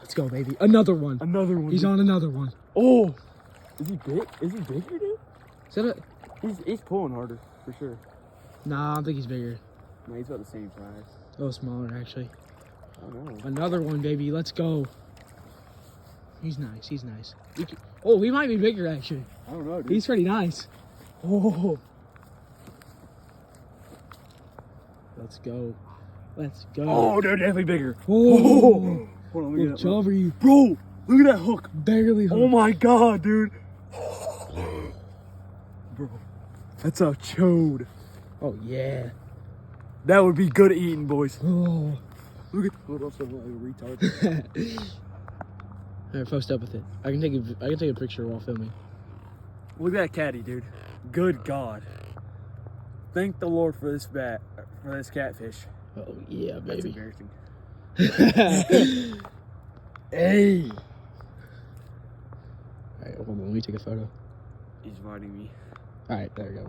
Let's go, baby. Another one. Another one. He's dude. on another one. Oh, is he big? Is he bigger, dude? Is that a... He's pulling harder for sure. Nah, I don't think he's bigger. No, he's about the same size. Oh, smaller, actually. I don't know. Another one, baby. Let's go. He's nice. He's nice. Oh, he might be bigger, actually. I don't know, dude. He's pretty nice. Oh. Let's go. Let's go. Oh, they're definitely bigger. Oh. Hold on, let me Look, get that hook. Jeffrey. Bro, look at that hook. Barely hooked. Oh my god, dude. Bro, that's a chode. Oh, yeah. That would be good eating, boys. Oh. Look at what else a retard. All right, post up with it. I can take a picture while filming. Look at that caddy, dude. Good God. Thank the Lord for this catfish. Oh, yeah, That's baby. embarrassing. Hey. All right, hold on. Let me take a photo. He's inviting me. All right, there we go.